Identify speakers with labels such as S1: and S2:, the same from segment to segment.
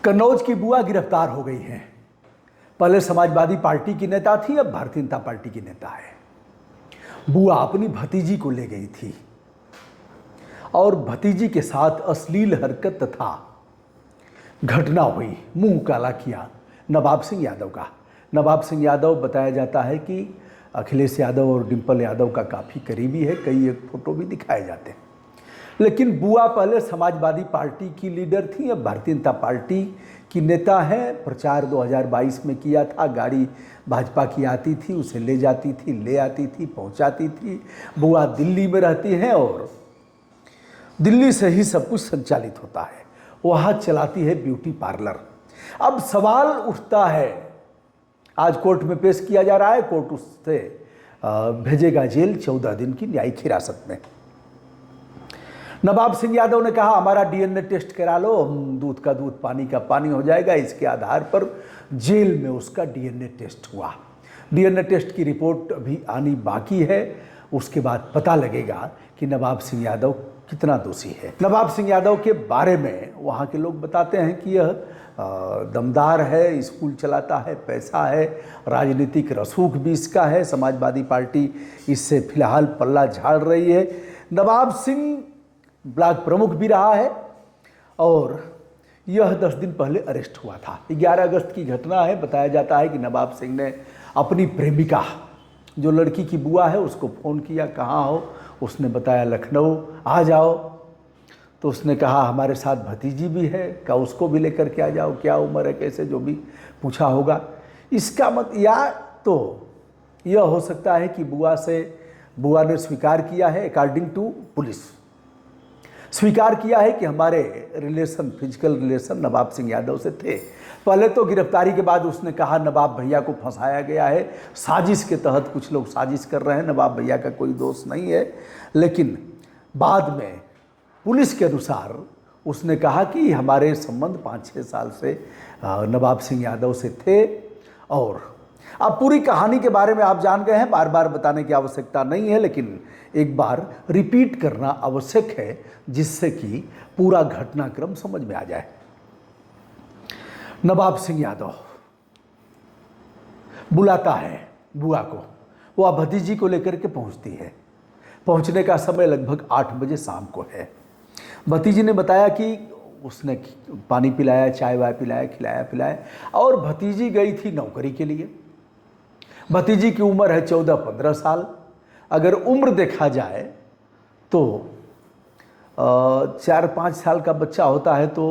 S1: कन्नौज की बुआ गिरफ्तार हो गई हैं। पहले समाजवादी पार्टी की नेता थी, अब भारतीय जनता पार्टी की नेता है। बुआ अपनी भतीजी को ले गई थी और भतीजी के साथ अश्लील हरकत तथा घटना हुई। मुंह काला किया नवाब सिंह यादव का। नवाब सिंह यादव बताया जाता है कि अखिलेश यादव और डिंपल यादव का काफ़ी करीबी है, कई एक फोटो भी दिखाए जाते हैं। लेकिन बुआ पहले समाजवादी पार्टी की लीडर थी, अब भारतीय जनता पार्टी की नेता है। प्रचार 2022 में किया था, गाड़ी भाजपा की आती थी, उसे ले जाती थी, ले आती थी, पहुंचाती थी। बुआ दिल्ली में रहती हैं और दिल्ली से ही सब कुछ संचालित होता है। वहाँ चलाती है ब्यूटी पार्लर। अब सवाल उठता है, आज कोर्ट में पेश किया जा रहा है, कोर्ट उससे भेजेगा जेल 14 दिन की न्यायिक हिरासत में। नवाब सिंह यादव ने कहा हमारा डीएनए टेस्ट करा लो, हम दूध का दूध पानी का पानी हो जाएगा। इसके आधार पर जेल में उसका डीएनए टेस्ट हुआ। डीएनए टेस्ट की रिपोर्ट अभी आनी बाकी है, उसके बाद पता लगेगा कि नवाब सिंह यादव कितना दोषी है। नवाब सिंह यादव के बारे में वहाँ के लोग बताते हैं कि यह दमदार है, स्कूल चलाता है, पैसा है, राजनीतिक रसूख भी इसका है। समाजवादी पार्टी इससे फिलहाल पल्ला झाड़ रही है। नवाब सिंह ब्लॉक प्रमुख भी रहा है और यह 10 दिन पहले अरेस्ट हुआ था। 11 अगस्त की घटना है। बताया जाता है कि नवाब सिंह ने अपनी प्रेमिका, जो लड़की की बुआ है, उसको फ़ोन किया, कहाँ हो? उसने बताया लखनऊ, आ जाओ। तो उसने कहा हमारे साथ भतीजी भी है, क्या उसको भी लेकर के आ जाओ, क्या उम्र है, कैसे, जो भी पूछा होगा। इसका मत या तो यह हो सकता है कि बुआ ने स्वीकार किया है, अकॉर्डिंग टू पुलिस स्वीकार किया है कि हमारे फिजिकल रिलेशन नवाब सिंह यादव से थे। पहले तो गिरफ्तारी के बाद उसने कहा नवाब भैया को फंसाया गया है, साजिश के तहत कुछ लोग साजिश कर रहे हैं, नवाब भैया का कोई दोष नहीं है। लेकिन बाद में पुलिस के अनुसार उसने कहा कि हमारे संबंध 5-6 साल से नवाब सिंह यादव से थे। और अब पूरी कहानी के बारे में आप जान गए हैं, बार बार बताने की आवश्यकता नहीं है, लेकिन एक बार रिपीट करना आवश्यक है जिससे कि पूरा घटनाक्रम समझ में आ जाए। नवाब सिंह यादव बुलाता है बुआ को, वह भतीजी को लेकर के पहुंचती है। पहुंचने का समय लगभग 8 बजे शाम को है। भतीजी ने बताया कि उसने पानी पिलाया, चाय वाय पिलाया, खिलाया पिलाया, और भतीजी गई थी नौकरी के लिए। भतीजी की उम्र है 14-15 साल। अगर उम्र देखा जाए तो 4-5 साल का बच्चा होता है तो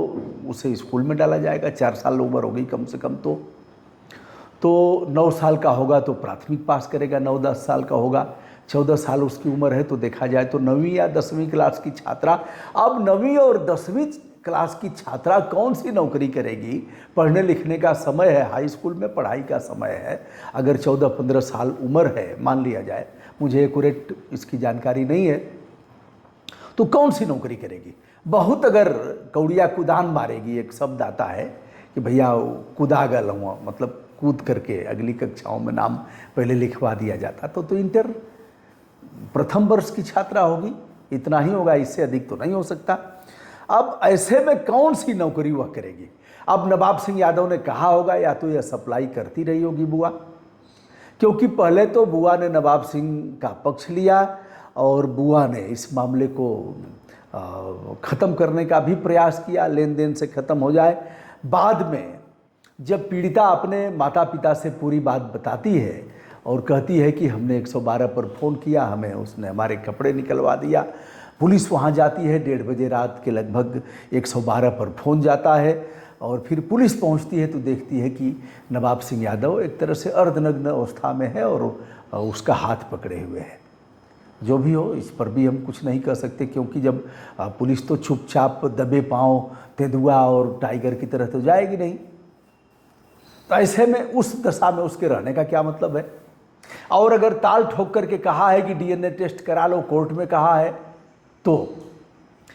S1: उसे स्कूल में डाला जाएगा। 4 साल उम्र हो गई कम से कम तो 9 साल का होगा तो प्राथमिक पास करेगा, 9-10 साल का होगा। 14 साल उसकी उम्र है तो देखा जाए तो 9वीं या 10वीं क्लास की छात्रा। अब 9वीं और 10वीं क्लास की छात्रा कौन सी नौकरी करेगी? पढ़ने लिखने का समय है, हाई स्कूल में पढ़ाई का समय है। अगर 14-15 साल उम्र है, मान लिया जाए, मुझे एक्यूरेट इसकी जानकारी नहीं है, तो कौन सी नौकरी करेगी? बहुत अगर कौड़िया कुदान मारेगी, एक शब्द आता है कि भैया कूदा गल हुआ, मतलब कूद करके अगली कक्षाओं में नाम पहले लिखवा दिया जाता, तो इंटर प्रथम वर्ष की छात्रा होगी, इतना ही होगा, इससे अधिक तो नहीं हो सकता। अब ऐसे में कौन सी नौकरी वह करेगी? अब नवाब सिंह यादव ने कहा होगा या तो यह सप्लाई करती रही होगी बुआ, क्योंकि पहले तो बुआ ने नवाब सिंह का पक्ष लिया और बुआ ने इस मामले को ख़त्म करने का भी प्रयास किया, लेन देन से ख़त्म हो जाए। बाद में जब पीड़िता अपने माता पिता से पूरी बात बताती है और कहती है कि हमने 112 पर फ़ोन किया, हमें उसने हमारे कपड़े निकलवा दिया, पुलिस वहाँ जाती है, 1:30 बजे रात के लगभग 112 पर फ़ोन जाता है और फिर पुलिस पहुँचती है तो देखती है कि नवाब सिंह यादव एक तरह से अर्धनग्न अवस्था में है और उसका हाथ पकड़े हुए है। जो भी हो, इस पर भी हम कुछ नहीं कर सकते, क्योंकि जब पुलिस तो चुपचाप दबे पाँव तेंदुआ और टाइगर की तरह तो जाएगी नहीं। तो ऐसे में उस दशा में उसके रहने का क्या मतलब है? और अगर ताल ठोक करके कहा है कि डीएनए टेस्ट करा लो, कोर्ट में कहा है, तो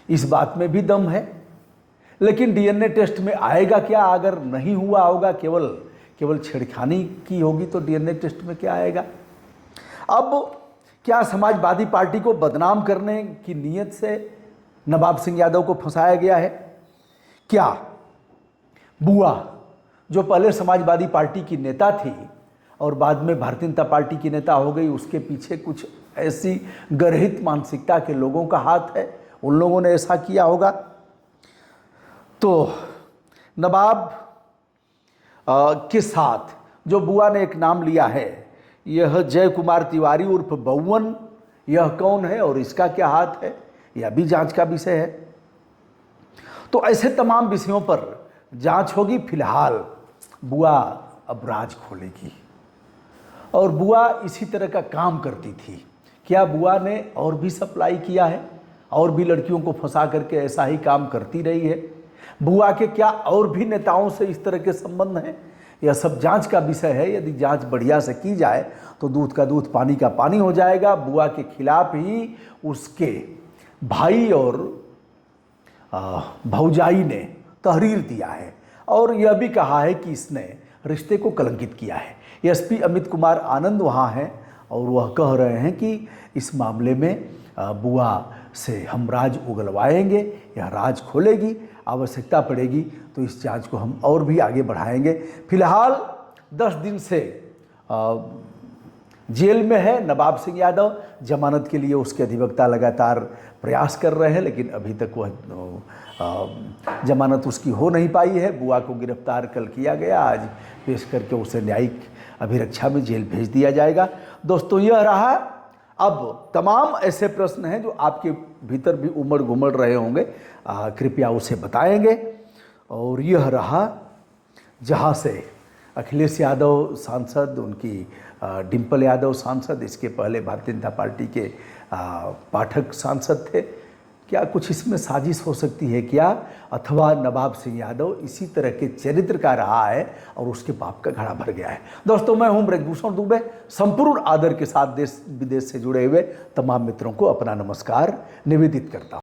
S1: इस बात में भी दम है। लेकिन डीएनए टेस्ट में आएगा क्या? अगर नहीं हुआ होगा, केवल छेड़खानी की होगी, तो डीएनए टेस्ट में क्या आएगा? अब क्या समाजवादी पार्टी को बदनाम करने की नीयत से नवाब सिंह यादव को फंसाया गया है? क्या बुआ जो पहले समाजवादी पार्टी की नेता थी और बाद में भारतीय जनता पार्टी की नेता हो गई, उसके पीछे कुछ ऐसी गर्हित मानसिकता के लोगों का हाथ है, उन लोगों ने ऐसा किया होगा। तो नवाब के साथ जो बुआ ने एक नाम लिया है, यह जय कुमार तिवारी उर्फ बउवन, यह कौन है और इसका क्या हाथ है, यह भी जांच का विषय है। तो ऐसे तमाम विषयों पर जांच होगी। फिलहाल बुआ अब राज खोलेगी और बुआ इसी तरह का काम करती थी। क्या बुआ ने और भी सप्लाई किया है और भी लड़कियों को फंसा करके ऐसा ही काम करती रही है? बुआ के क्या और भी नेताओं से इस तरह के संबंध हैं? यह सब जांच का विषय है। यदि जांच बढ़िया से की जाए तो दूध का दूध पानी का पानी हो जाएगा। बुआ के खिलाफ ही उसके भाई और भौजाई ने तहरीर दिया है और यह भी कहा है कि इसने रिश्ते को कलंकित किया है। एसपी अमित कुमार आनंद वहाँ हैं और वह कह रहे हैं कि इस मामले में बुआ से हम राज उगलवाएंगे, यह राज खोलेगी, आवश्यकता पड़ेगी तो इस जांच को हम और भी आगे बढ़ाएंगे। फिलहाल 10 दिन से जेल में है नवाब सिंह यादव। जमानत के लिए उसके अधिवक्ता लगातार प्रयास कर रहे हैं, लेकिन अभी तक वह जमानत उसकी हो नहीं पाई है। बुआ को गिरफ्तार कल किया गया, आज पेश करके उसे न्यायिक अभिरक्षा में जेल भेज दिया जाएगा। दोस्तों, यह रहा। अब तमाम ऐसे प्रश्न हैं जो आपके भीतर भी उमड़ घुमड़ रहे होंगे, कृपया उसे बताएंगे। और यह रहा जहाँ से अखिलेश यादव सांसद, उनकी डिम्पल यादव सांसद, इसके पहले भारतीय जनता पार्टी के पाठक सांसद थे। क्या कुछ इसमें साजिश हो सकती है क्या? अथवा नवाब सिंह यादव इसी तरह के चरित्र का रहा है और उसके पाप का घड़ा भर गया है? दोस्तों, मैं हूं ब्रजभूषण दुबे। संपूर्ण आदर के साथ देश विदेश से जुड़े हुए तमाम मित्रों को अपना नमस्कार निवेदित करता हूं।